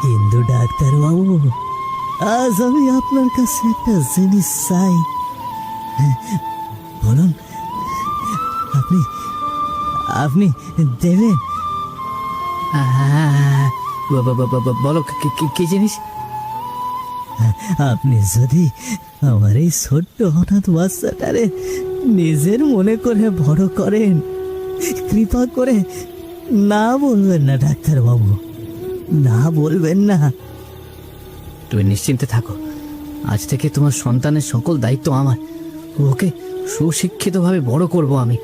কিন্তু ডাক্তারবাবু, আজ আমি আপনার কাছে একটা জিনিস চাই। বলুন, আপনি আপনি দেবেন? বলো কি জিনিস? আপনি যদি আমার এই ছোট্ট হঠাৎ বাচ্চাটারে নিজের মনে করে বড় করেন, কৃপা করে না বলবেন না ডাক্তারবাবু, না বলবেন না। তুমি নিশ্চিন্তে থাকো, আজ থেকে তোমার সন্তানের সকল দায়িত্ব আমার। ওকে সুশিক্ষিতভাবে বড় করব আমি।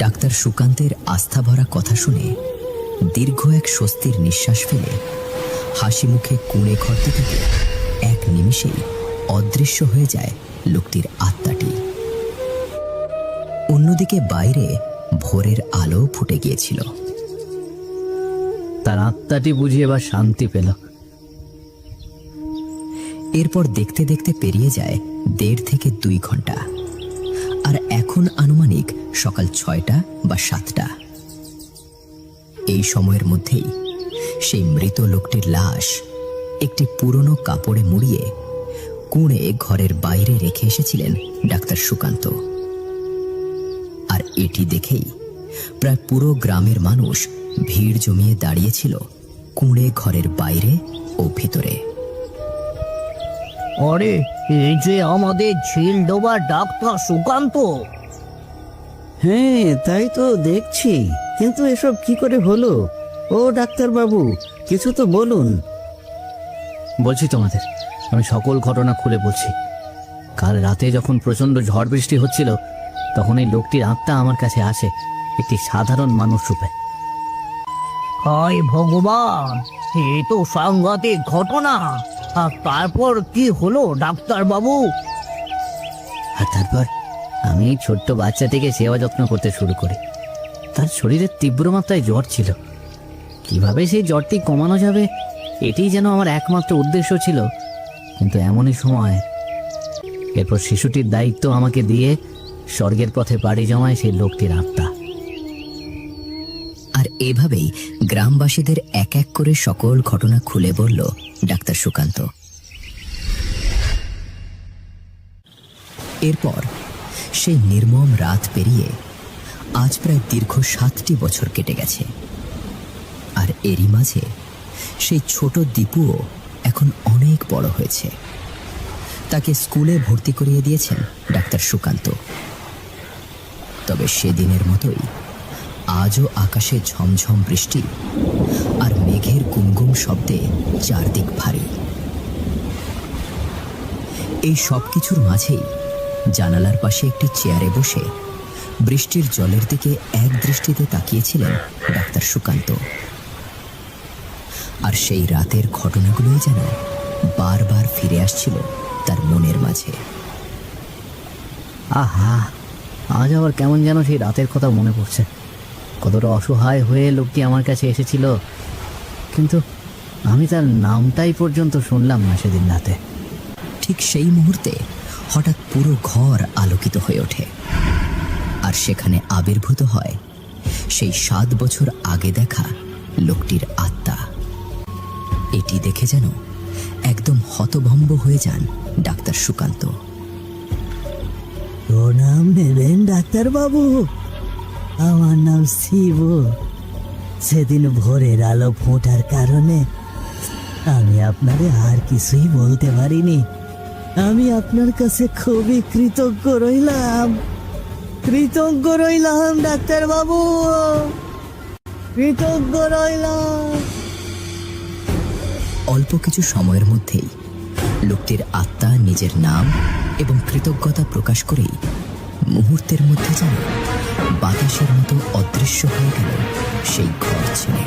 ডাক্তার সুকান্তের আস্থা ভরা কথা শুনে দীর্ঘ এক স্বস্তির নিঃশ্বাস ফেলে হাসি মুখে কুঁড়ে ঘর থেকে এক নিমিষেই অদৃশ্য হয়ে যায় লোকটির আত্মাটি। অন্যদিকে বাইরে ভোরের আলো ফুটে গিয়েছিল। তার আত্মাটি বুঝি এবার শান্তি পেল। এরপর দেখতে দেখতে পেরিয়ে যায় 1.5 থেকে 2 ঘন্টা, আর এখন আনুমানিক সকাল 6টা বা 7টা। এই সময়ের মধ্যেই সেই মৃত লোকটির লাশ একটি পুরনো কাপড়ে মুড়িয়ে কুঁড়ে ঘরের বাইরে রেখে এসেছিলেন ডাক্তার সুকান্ত। আর এটি দেখেই প্রায় পুরো গ্রামের মানুষ ভিড় জমিয়ে দাঁড়িয়েছিল কুঁড়ে ঘরের বাইরে ও ভিতরে। আরে, এই যে আমাদের ঝিলডোবা ডাক্তার সুকান্ত। হ্যাঁ, তাই তো দেখছি, কিন্তু এসব কি করে হলো? ও ডাক্তারবাবু, কিছু তো বলুন। বলছি তোমাদের, আমি সকল ঘটনা খুলে বলছি। কাল রাতে যখন প্রচণ্ড ঝড় বৃষ্টি হচ্ছিল, তখন এই লোকটির আত্মা আমার কাছে আসে একটি সাধারণ মানুষ রূপে। হায় ভগবান, এ তো সাংঘাতিক ঘটনা। আর তারপর কি হলো ডাক্তার বাবু? আর তারপর আমি এই ছোট্ট বাচ্চাটিকে সেবা যত্ন করতে শুরু করি। তার শরীরে তীব্র মাত্রায় জ্বর ছিল। কিভাবে সেই জ্বরটি কমানো যাবে, এটিই যেন আমার একমাত্র উদ্দেশ্য ছিল। কিন্তু এমনই সময় এরপর শিশুটির দায়িত্ব আমাকে দিয়ে স্বর্গের পথে পাড়ি জমায় সেই লোকটির আত্মা। আর এভাবেই গ্রামবাসীদের এক এক করে সকল ঘটনা খুলে বলল ডাক্তার সুকান্ত। এরপর সেই নির্মম রাত পেরিয়ে আজ প্রায় দীর্ঘ 7টি বছর কেটে গেছে। আর এরই মাঝে সেই ছোট দীপুও এখন অনেক বড় হয়েছে। তাকে স্কুলে ভর্তি করিয়ে দিয়েছেন ডাক্তার সুকান্ত। তবে সেদিনের মতোই আজও আকাশে ঝমঝম বৃষ্টি আর মেঘের গুমগুম শব্দে চারদিক ভারী। এই সব কিছুর মাঝেই জানালার পাশে একটি চেয়ারে বসে বৃষ্টির জলের দিকে এক দৃষ্টিতে তাকিয়েছিলেন ডাক্তার সুকান্ত। আর সেই রাতের ঘটনাগুলোই যেন বারবার ফিরে আসছিল তার মনের মাঝে। আহা, আজ আবার কেমন যেন সেই রাতের কথা মনে পড়ছে। কতটা অসহায় হয়ে লোকটি আমার কাছে এসেছিল, কিন্তু আমি তার নামটাই পর্যন্ত শুনলাম না সেদিন রাতে। ঠিক সেই মুহূর্তে হঠাৎ পুরো ঘর আলোকিত হয়ে ওঠে, আর সেখানে আবির্ভূত হয় সেই 7 বছর আগে দেখা লোকটির আত্মা। এটি দেখে যেন একদম হতভম্ব হয়ে যান ডাক্তার সুকান্ত। প্রণাম নেবেন ডাক্তারবাবু, আমার নাম শিব। সেদিন ভোরের আলো ফোটার কারণে আমি আপনারে আর কিছুই বলতে পারিনি। আমি আপনার কাছে খুবই কৃতজ্ঞ রইলাম, কৃতজ্ঞ রইলাম ডাক্তারবাবু, কৃতজ্ঞ রইলাম। অল্প কিছু সময়ের মধ্যেই লোকটির আত্মা নিজের নাম এবং কৃতজ্ঞতা প্রকাশ করেই মুহূর্তের মধ্যে যেন বাতাসের মতো অদৃশ্য হয়ে গেল সেই ঘর ছেড়ে।